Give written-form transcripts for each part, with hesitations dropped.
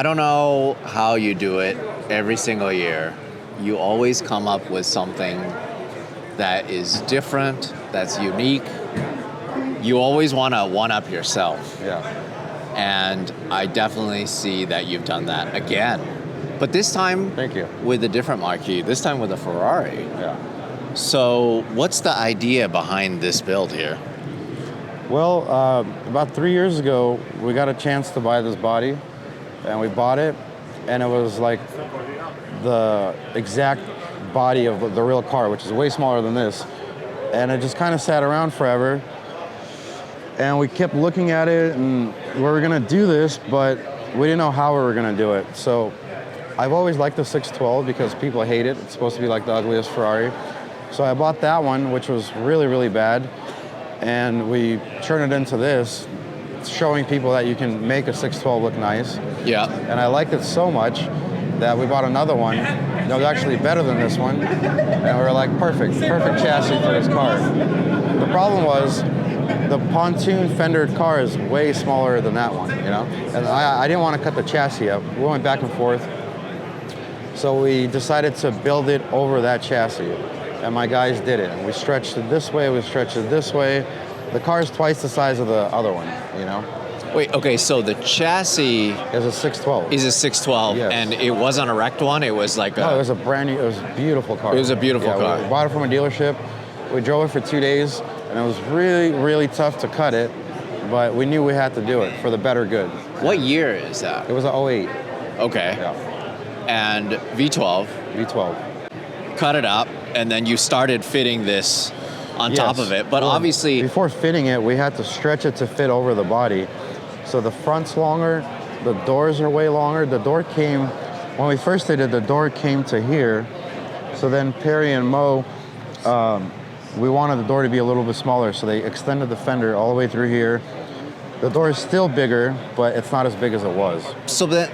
I don't know how you do it every single year. You always come up with something that is different, that's unique. You always want to one-up yourself. Yeah. And I definitely see that you've done that again. But this time Thank you. with a different marquee, this time with a Ferrari. Yeah. So what's the idea behind this build here? Well, about 3 years ago, we got a chance to buy this body, and we bought it, and it was like the exact body of the real car, which is way smaller than this. And it just kind of sat around forever. And we kept looking at it, and we were gonna do this, but we didn't know how we were gonna do it. So I've always liked the 612 because people hate it. It's supposed to be like the ugliest Ferrari. So I bought that one, which was really, really bad. And we turned it into this, showing people that you can make a 612 look nice. Yeah. And I liked it so much that we bought another one that was actually better than this one. And we were like, perfect chassis for this car. The problem was, the pontoon fendered car is way smaller than that one, you know? And I didn't want to cut the chassis up. We went back and forth. So we decided to build it over that chassis. And my guys did it. And we stretched it this way, we stretched it this way. The car is twice the size of the other one, you know? Wait, okay, so the chassis Is a 612. is a 612, Yes. and it wasn't a wrecked one, it was like No, it was a brand new, it was a beautiful car. It was a beautiful car. We bought it from a dealership. We drove it for 2 days, and it was really, really tough to cut it, but we knew we had to do it for the better good. What year is that? It was an '08. Okay. Yeah, And V12, V12. cut it up, and then you started fitting this on top Yes. of it. But Well, obviously, before fitting it, we had to stretch it to fit over the body. So the front's longer, the doors are way longer. The door came, when we first did it, the door came to here. So then Perry and Mo, we wanted the door to be a little bit smaller, so they extended the fender all the way through here. The door is still bigger, but it's not as big as it was. so that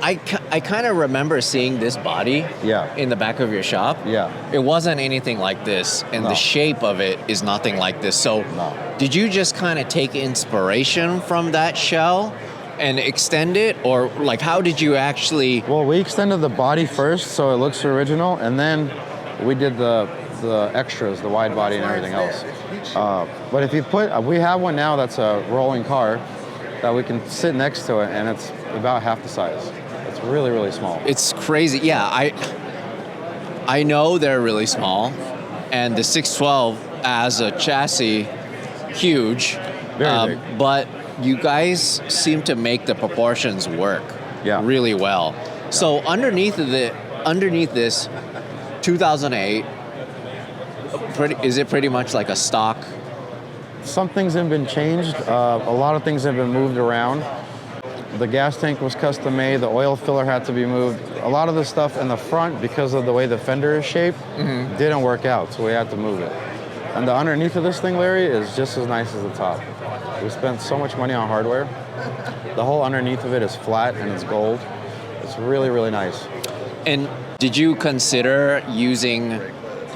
I kind of remember seeing this body Yeah. in the back of your shop. Yeah. It wasn't anything like this, and No. the shape of it is nothing like this. So No. did you just kind of take inspiration from that shell and extend it? Or like, how did you actually... Well, we extended the body first, so it looks original, and then we did the extras, the wide body and everything else. But if you put, we have one now that's a rolling car that we can sit next to it, and it's about half the size. It's really, really small. It's crazy. Yeah, I know they're really small, and the 612 as a chassis, huge. Very big. But you guys seem to make the proportions work Yeah. really well. So underneath this 2008, is it pretty much like a stock? Some things have been changed. A lot of things have been moved around. The gas tank was custom made. The oil filler had to be moved. A lot of the stuff in the front, because of the way the fender is shaped, didn't work out, so we had to move it. And the underneath of this thing, Larry, is just as nice as the top. We spent so much money on hardware. The whole underneath of it is flat and it's gold. It's really, really nice. And did you consider using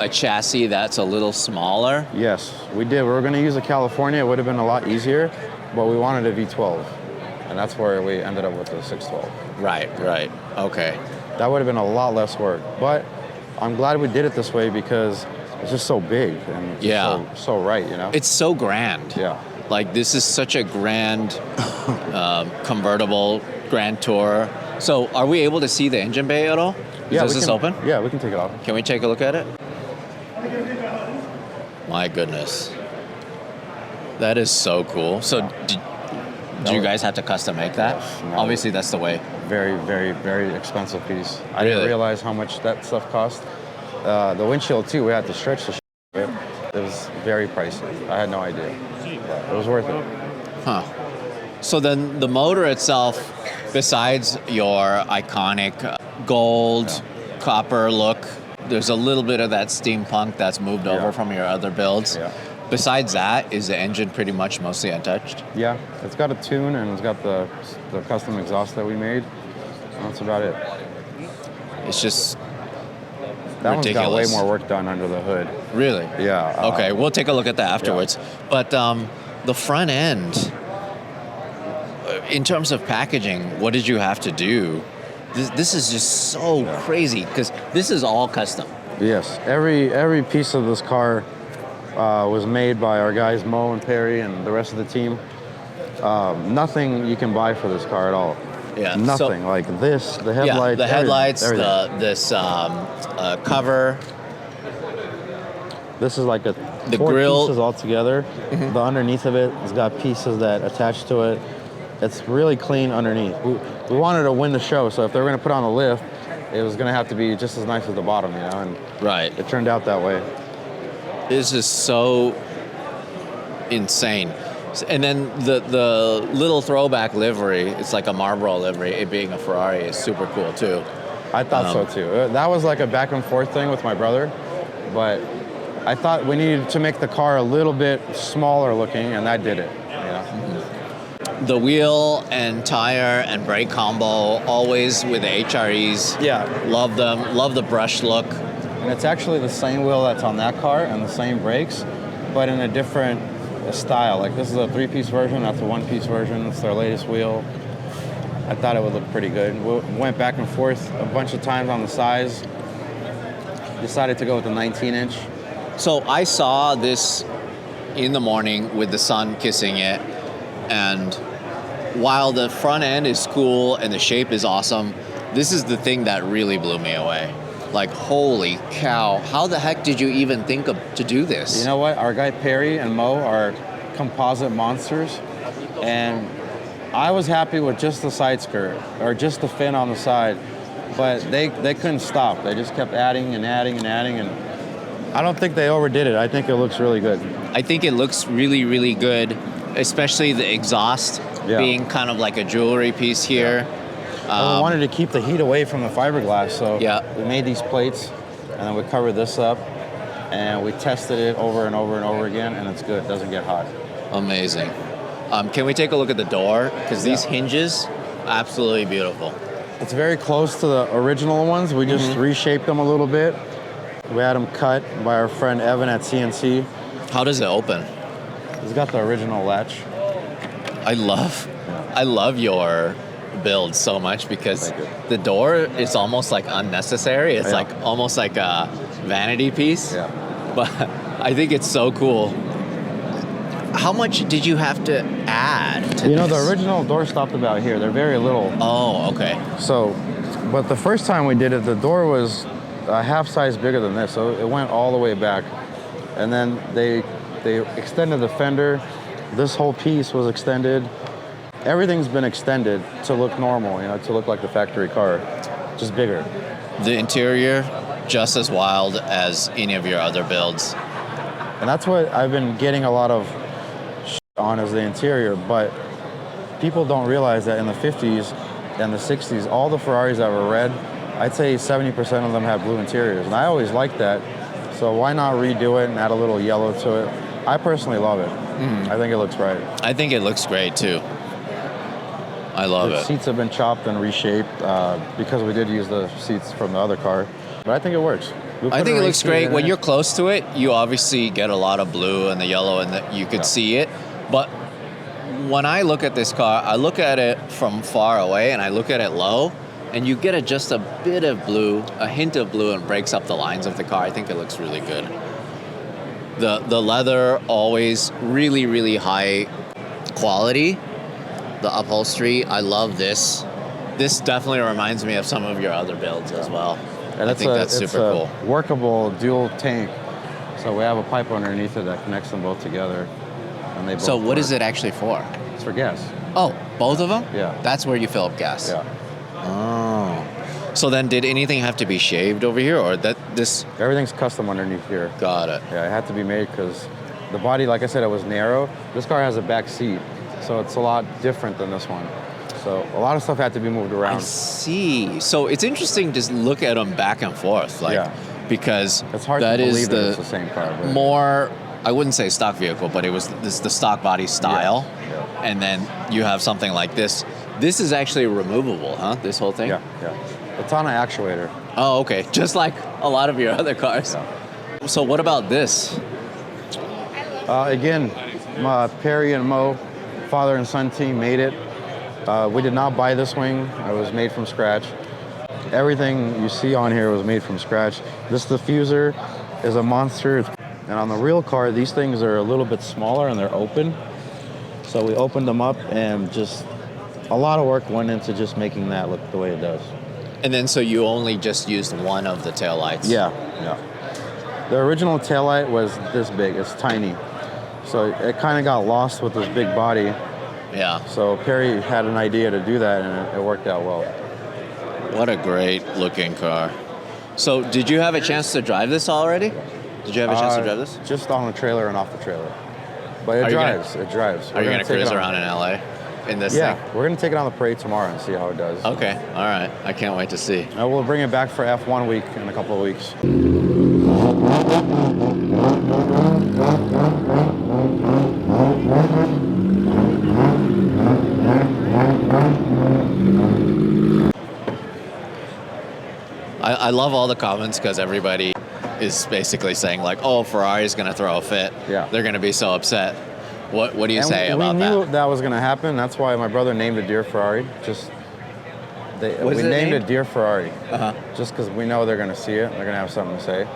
a chassis that's a little smaller? Yes, we did. We were going to use a California. It would have been a lot easier, but we wanted a V12. And that's where we ended up with the 612. Right. Okay. That would have been a lot less work. But I'm glad we did it this way because it's just so big and Yeah. so right, you know? It's so grand. Yeah. Like, this is such a grand convertible, grand tour. So are we able to see the engine bay at all? Is this open? Yeah, we can take it off. Can we take a look at it? My goodness. That is so cool. So do you guys have to custom make that? No. Obviously, that's the way. Very, very, very expensive piece. I Really? didn't realize how much that stuff cost. The windshield, too, we had to stretch the bit. It was very pricey. I had no idea. But it was worth it. Huh. So then the motor itself, besides your iconic gold, copper look, there's a little bit of that steampunk that's moved over from your other builds. Yeah. Besides that, is the engine pretty much mostly untouched? Yeah, it's got a tune and it's got the custom exhaust that we made. And that's about it. It's just That one's got way ridiculous. more work done under the hood. Really? Yeah. Okay, we'll take a look at that afterwards. But the front end, in terms of packaging, what did you have to do? This is just so crazy because this is all custom. Yes, every piece of this car was made by our guys Mo and Perry and the rest of the team. Nothing you can buy for this car at all. Yeah, nothing like this. The headlights. The headlights. Everything. This cover. This is like the four grill pieces all together. Mm-hmm. The underneath of it has got pieces that attach to it. It's really clean underneath. We wanted to win the show, so if they were going to put on a lift, it was going to have to be just as nice as the bottom, you know. And right. It turned out that way. This is so insane. And then the little throwback livery, it's like a Marlboro livery, it being a Ferrari is super cool too. I thought so too. That was like a back and forth thing with my brother, but I thought we needed to make the car a little bit smaller looking, and that did it. Mm-hmm. The wheel and tire and brake combo, always with the HREs. Yeah. Love them. Love the brush look. And it's actually the same wheel that's on that car and the same brakes, but in a different style. Like this is a 3-piece version, that's a 1-piece version. It's their latest wheel. I thought it would look pretty good. We went back and forth a bunch of times on the size. Decided to go with the 19-inch. So I saw this in the morning with the sun kissing it, and while the front end is cool and the shape is awesome, this is the thing that really blew me away. Like, holy cow, how the heck did you even think to do this? You know what? Our guy Perry and Mo are composite monsters, and I was happy with just the side skirt, or just the fin on the side, but they couldn't stop. They just kept adding and adding and adding, and I don't think they overdid it. I think it looks really good. I think it looks really, really good, especially the exhaust being kind of like a jewelry piece here. We wanted to keep the heat away from the fiberglass, so we made these plates, and then we covered this up, and we tested it over and over and over again, and it's good. It doesn't get hot. Amazing. Can we take a look at the door? Because these hinges, absolutely beautiful. It's very close to the original ones. We just reshaped them a little bit. We had them cut by our friend Evan at CNC. How does it open? It's got the original latch. I love your build so much because the door is almost like unnecessary. It's like almost like a vanity piece. Yeah. But I think it's so cool. How much did you have to add to this? The original door stopped about here. They're very little. Oh, okay. So, but the first time we did it, the door was a half size bigger than this, so it went all the way back. And then they extended the fender. This whole piece was extended. Everything's been extended to look normal, to look like the factory car, just bigger. The interior, just as wild as any of your other builds. And that's what I've been getting a lot of on is the interior, but people don't realize that in the 50s and the 60s, all the Ferraris that were red, I'd say 70% of them have blue interiors. And I always liked that, so why not redo it and add a little yellow to it? I personally love it. I think it looks right. I think it looks great too. I love it. The seats have been chopped and reshaped because we did use the seats from the other car, but I think it works. I think it looks great. When you're close to it, you obviously get a lot of blue and the yellow, and you could see it. But when I look at this car, I look at it from far away and I look at it low, and you get just a bit of blue, a hint of blue, and breaks up the lines of the car. I think it looks really good. The leather, always really, really high quality. The upholstery, I love this. This definitely reminds me of some of your other builds as well. And I think that's super cool. Workable dual tank. So we have a pipe underneath it that connects them both together. And they both So what is it actually for? It's for gas. Oh, both of them? Yeah. That's where you fill up gas? Yeah. Oh. So then did anything have to be shaved over here, or this? Everything's custom underneath here. Got it. Yeah, it had to be made because the body, like I said, it was narrow. This car has a back seat, so it's a lot different than this one. So a lot of stuff had to be moved around. I see. So it's interesting to look at them back and forth, because it's hard to believe that it's the same car. But more, I wouldn't say stock vehicle, but it was the stock body style. Yeah. And then you have something like this. This is actually removable, huh? This whole thing? Yeah. It's on an actuator. Oh, okay. Just like a lot of your other cars. Yeah. So what about this? Again, Perry and Mo, father and son team, made it. We did not buy this wing. It was made from scratch. Everything you see on here was made from scratch. This diffuser is a monster. And on the real car, these things are a little bit smaller and they're open. So we opened them up and just a lot of work went into just making that look the way it does. And then so you only just used one of the taillights? Yeah. The original taillight was this big. It's tiny. So it kind of got lost with this big body. Yeah. So Perry had an idea to do that and it worked out well. What a great looking car. So did you have a chance to drive this already? Did you have a chance to drive this? Just on the trailer and off the trailer. But it drives. It drives. Are you going to cruise around in LA in this thing? Yeah, we're going to take it on the parade tomorrow and see how it does. Okay, all right. I can't wait to see. And we'll bring it back for F1 week in a couple of weeks. I love all the comments because everybody is basically saying like, oh, Ferrari's going to throw a fit. Yeah. They're going to be so upset. What do you say about that? We knew that was going to happen. That's why my brother named it Dear Ferrari. We named it Dear Ferrari. Just because we know they're going to see it. They're going to have something to say.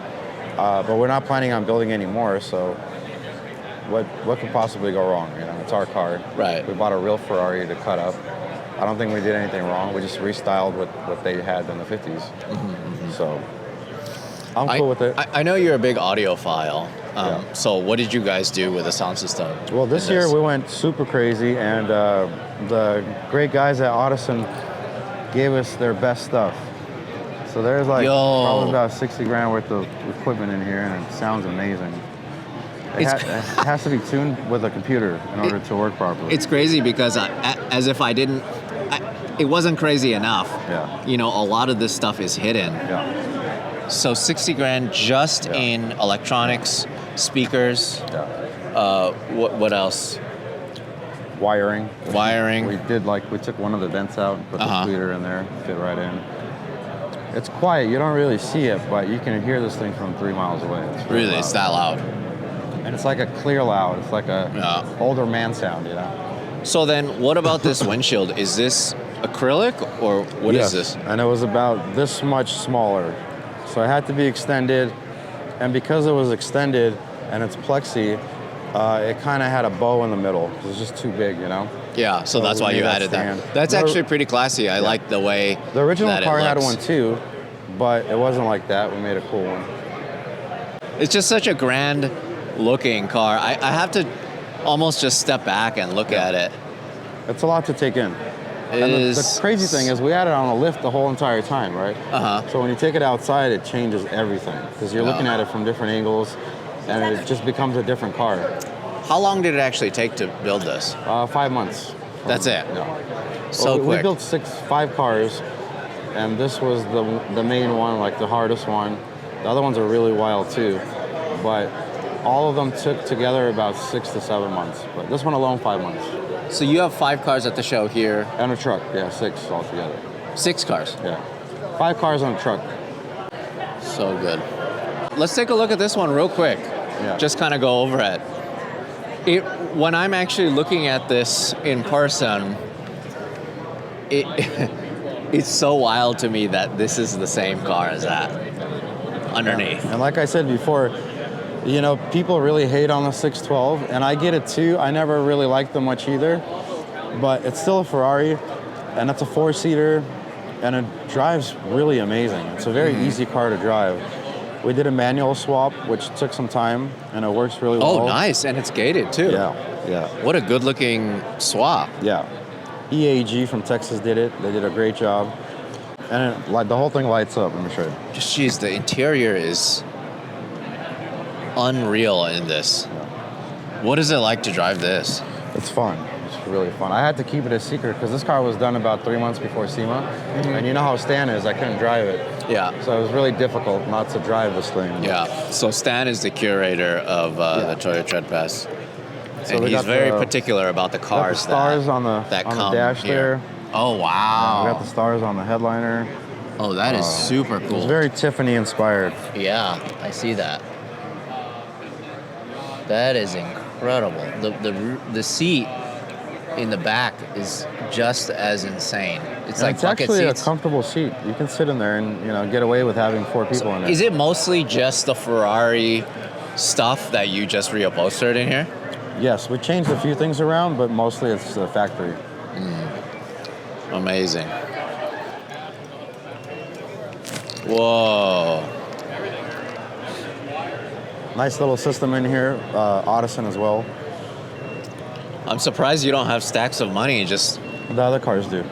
But we're not planning on building any more. So what could possibly go wrong? You know, it's our car. Right. We bought a real Ferrari to cut up. I don't think we did anything wrong. We just restyled what they had in the 50s. So I'm cool with it. I know you're a big audiophile. So what did you guys do with the sound system? Well, this year we went super crazy, and the great guys at Audison gave us their best stuff. So there's like probably about 60 grand worth of equipment in here, and it sounds amazing. It has to be tuned with a computer in order to work properly. It's crazy because as if I didn't, it wasn't crazy enough. Yeah. You know, a lot of this stuff is hidden. Yeah. So 60 grand just in electronics, speakers. Yeah. What else? Wiring. Wiring. We took one of the vents out and put the tweeter in there, fit right in. It's quiet. You don't really see it, but you can hear this thing from 3 miles away. Really, it's that loud. And it's like a clear loud. It's like a older man sound, you know. So then, what about this windshield? Is this acrylic or what is this? And it was about this much smaller, so it had to be extended. And because it was extended and it's plexi, it kind of had a bow in the middle. It was just too big, you know. Yeah, so that's why you added that. That's actually pretty classy. I like the way the original that car it had looks. one too, but it wasn't like that. We made a cool one. It's just such a grand looking car. I have to almost just step back and look at it. It's a lot to take in. The crazy thing is we had it on a lift the whole entire time, right? So when you take it outside, it changes everything because you're looking at it from different angles, and it just becomes a different car. How long did it actually take to build this? 5 months. That's it? Yeah. So quick. We built 5 cars, and this was the main one, like the hardest one. The other ones are really wild too, but all of them took together about 6 to 7 months. But this one alone, 5 months. So you have 5 cars at the show here. And a truck, 6 altogether. 6 cars? Yeah. 5 cars on a truck. So good. Let's take a look at this one real quick. Yeah. Just kind of go over it. When I'm actually looking at this in person, it's so wild to me that this is the same car as that underneath. And like I said before, you know, people really hate on the 612, and I get it too. I never really liked them much either, but it's still a Ferrari, and it's a 4-seater, and it drives really amazing. It's a very easy car to drive. We did a manual swap, which took some time, and it works really well. Oh, nice, and it's gated too. Yeah. What a good-looking swap. Yeah. EAG from Texas did it. They did a great job, and the whole thing lights up. Let me show you. Jeez, the interior is unreal in this. Yeah. What is it like to drive this? It's fun. It's really fun. I had to keep it a secret because this car was done about 3 months before SEMA, and you know how Stan is. I couldn't drive it. Yeah. So it was really difficult not to drive this thing. Yeah. So Stan is the curator of the Toyota Tread Pass, So and he's very particular about the cars. Got the stars on the dash here. there. Oh wow! We got the stars on the headliner. Oh, that is super cool. It's very Tiffany inspired. Yeah, I see that. That is incredible. The seat in the back is just as insane. It's And like it's bucket actually seats. a comfortable seat. You can sit in there and get away with having 4 people in it. Is it mostly just the Ferrari stuff that you just reupholstered in here? Yes, we changed a few things around, but mostly it's the factory. Amazing. Whoa. Nice little system in here, Audison as well. I'm surprised you don't have stacks of money. Just The other cars do.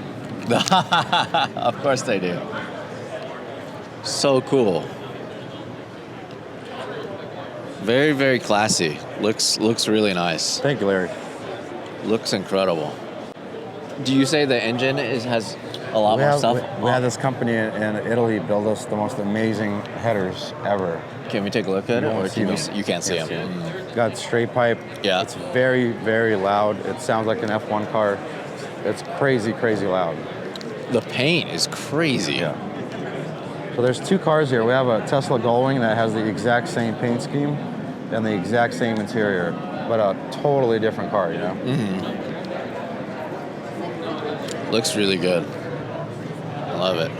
of course they do. So cool. Very, very classy. Looks really nice. Thank you, Larry. Looks incredible. Do you say the engine has a lot more stuff? We had this company in Italy build us the most amazing headers ever. Can we take a look at it, or see them. you can't see Can't them? Got straight pipe. Yeah. It's very, very loud. It sounds like an F1 car. It's crazy, crazy loud. The paint is crazy. Yeah. So there's 2 cars here. We have a Tesla Gullwing that has the exact same paint scheme and the exact same interior, but a totally different car, Looks really good. I love it.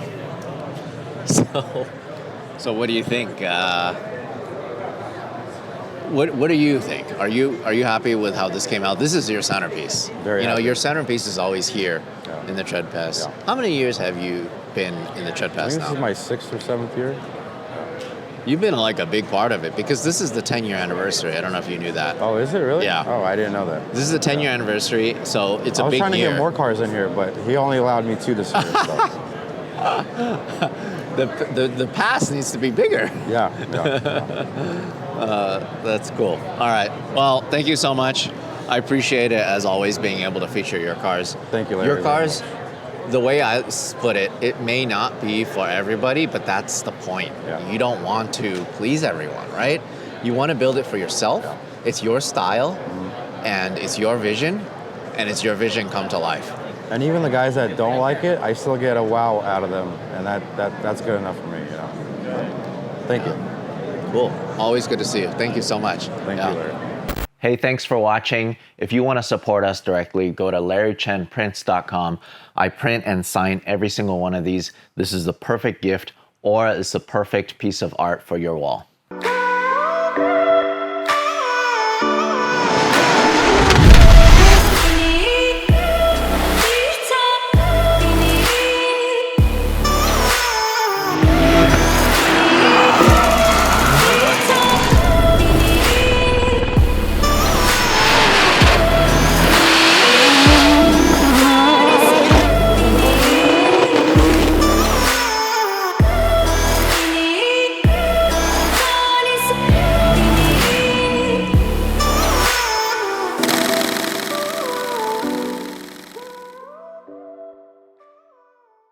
So what do you think? What do you think? Are you happy with how this came out? This is your centerpiece. Very happy. Your centerpiece is always here in the Tread Pass. Yeah. How many years have you been in the Tread I Pass think this now? is my 6th or 7th year. You've been like a big part of it because this is the 10-year anniversary. I don't know if you knew that. Oh, is it really? Yeah. Oh, I didn't know that. This is the 10-year anniversary, so it's a I was big trying to year. get more cars in here, but he only allowed me 2 this year. So. The pass needs to be bigger. Yeah. That's cool. All right. Well, thank you so much. I appreciate it, as always, being able to feature your cars. Thank you, Larry. Your cars, the way I split it, it may not be for everybody, but that's the point. Yeah. You don't want to please everyone, right? You want to build it for yourself. Yeah. It's your style, and it's your vision, and it's your vision come to life. And even the guys that don't like it, I still get a wow out of them, and that's good enough for me. Thank you. Cool. Always good to see you. Thank you so much. Thank you, Larry. Hey, thanks for watching. If you want to support us directly, go to LarryChenPrints.com. I print and sign every single one of these. This is the perfect gift, or it's the perfect piece of art for your wall.